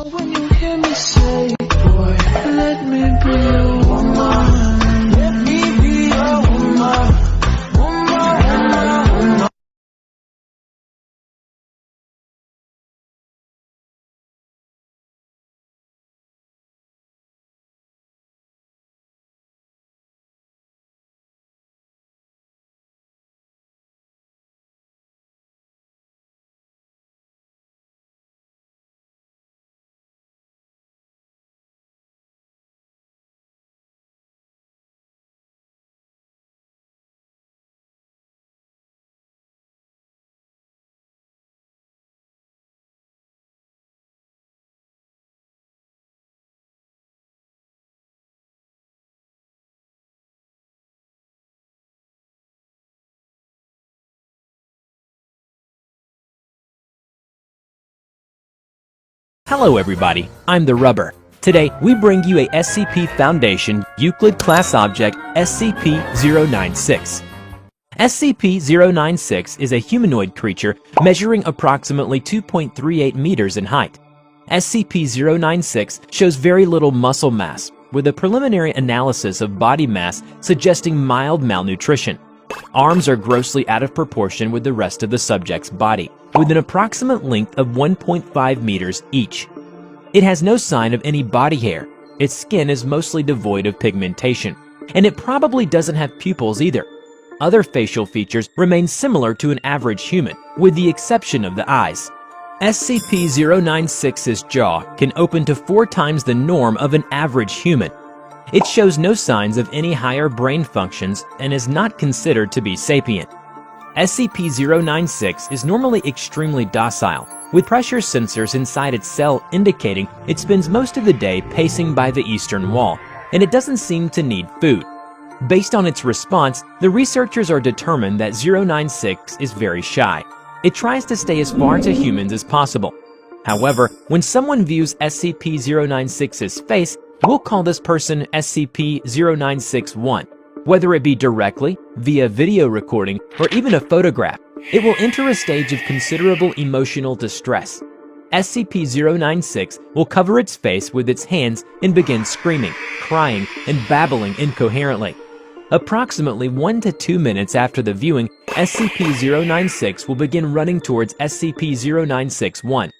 When you hear me say, boy, let me be your woman. Let me be your woman. Woman. Hello everybody, I'm the Rubber. Today we bring you a SCP Foundation Euclid Class Object SCP-O96. SCP-O96 is a humanoid creature measuring approximately 2.38 meters in height. SCP-O96 shows very little muscle mass, with a preliminary analysis of body mass suggesting mild malnutrition. Arms are grossly out of proportion with the rest of the subject's body, with an approximate length of 1.5 meters each. It has no sign of any body hair, its skin is mostly devoid of pigmentation, and it probably doesn't have pupils either. Other facial features remain similar to an average human, with the exception of the eyes. SCP-O96's jaw can open to 4 times the norm of an average human. It shows no signs of any higher brain functions and is not considered to be sapient. SCP-O96 is normally extremely docile, with pressure sensors inside its cell indicating it spends most of the day pacing by the eastern wall, and it doesn't seem to need food. Based on its response, the researchers are determined that O96 is very shy. It tries to stay as far to humans as possible. However, when someone views SCP-O96's face, we'll call this person SCP-O96-1. Whether it be directly, via video recording, or even a photograph, it will enter a stage of considerable emotional distress. SCP-O96 will cover its face with its hands and begin screaming, crying, and babbling incoherently. Approximately 1 to 2 minutes after the viewing, SCP-O96 will begin running towards SCP-O96-1.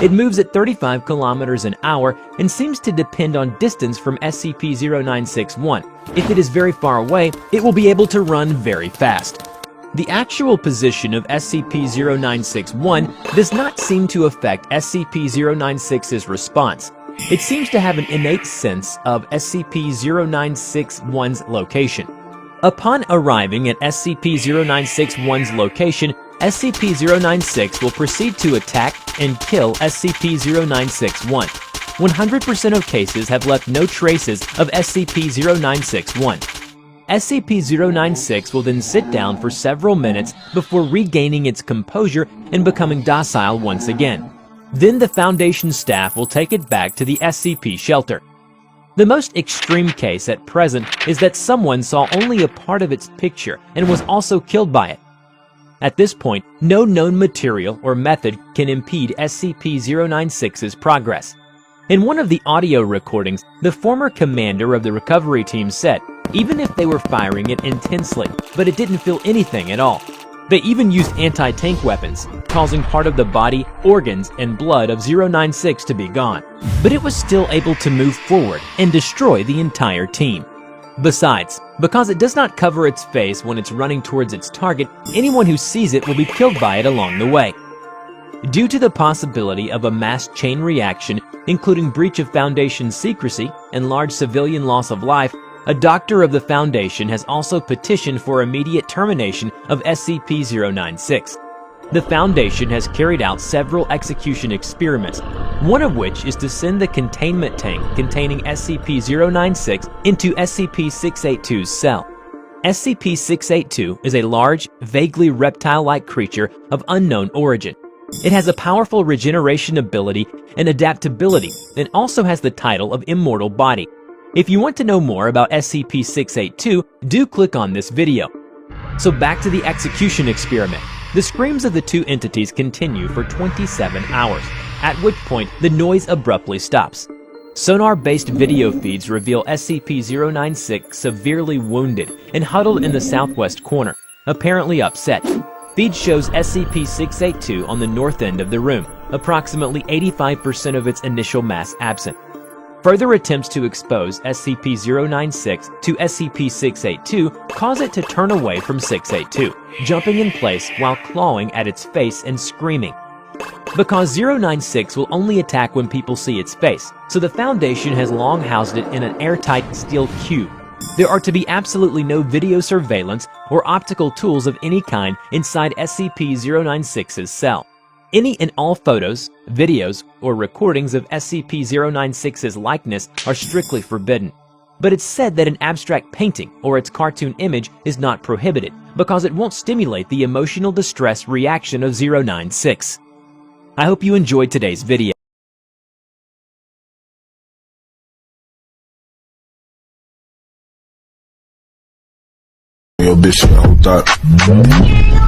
It moves at 35 kilometers an hour and seems to depend on distance from SCP-O96-1. If it is very far away, it will be able to run very fast. The actual position of SCP-O96-1 does not seem to affect SCP-O96's response. It seems to have an innate sense of SCP-O96-1's location. Upon arriving at SCP-O96-1's location, SCP-O96 will proceed to attack and kill SCP-O96-1. 100% of cases have left no traces of SCP-O96-1. SCP-O96 will then sit down for several minutes before regaining its composure and becoming docile once again. Then the Foundation staff will take it back to the SCP shelter. The most extreme case at present is that someone saw only a part of its picture and was also killed by it. At this point, no known material or method can impede SCP-O96's progress. In one of the audio recordings, the former commander of the recovery team said, even if they were firing it intensely, but it didn't feel anything at all. They even used anti-tank weapons, causing part of the body, organs, and blood of O96 to be gone. But it was still able to move forward and destroy the entire team. Besides, because it does not cover its face when it's running towards its target, anyone who sees it will be killed by it along the way. Due to the possibility of a mass chain reaction, including breach of Foundation secrecy and large civilian loss of life, a doctor of the Foundation has also petitioned for immediate termination of SCP-O96. The Foundation has carried out several execution experiments, one of which is to send the containment tank containing SCP-O96 into SCP-682's cell. SCP-682 is a large, vaguely reptile-like creature of unknown origin. It has a powerful regeneration ability and adaptability, and also has the title of Immortal Body. If you want to know more about SCP-682, do click on this video. So back to the execution experiment. The screams of the two entities continue for 27 hours, at which point the noise abruptly stops. Sonar-based video feeds reveal SCP-096 severely wounded and huddled in the southwest corner, apparently upset. Feed shows SCP-682 on the north end of the room, approximately 85% of its initial mass absent. Further attempts to expose SCP-096 to SCP-682 cause it to turn away from 682, jumping in place while clawing at its face and screaming. Because 096 will only attack when people see its face, so the Foundation has long housed it in an airtight steel cube. There are to be absolutely no video surveillance or optical tools of any kind inside SCP-096's cell. Any and all photos, videos, or recordings of SCP-096's likeness are strictly forbidden. But it's said that an abstract painting or its cartoon image is not prohibited because it won't stimulate the emotional distress reaction of 096. I hope you enjoyed today's video. Yo, bitch, hold that.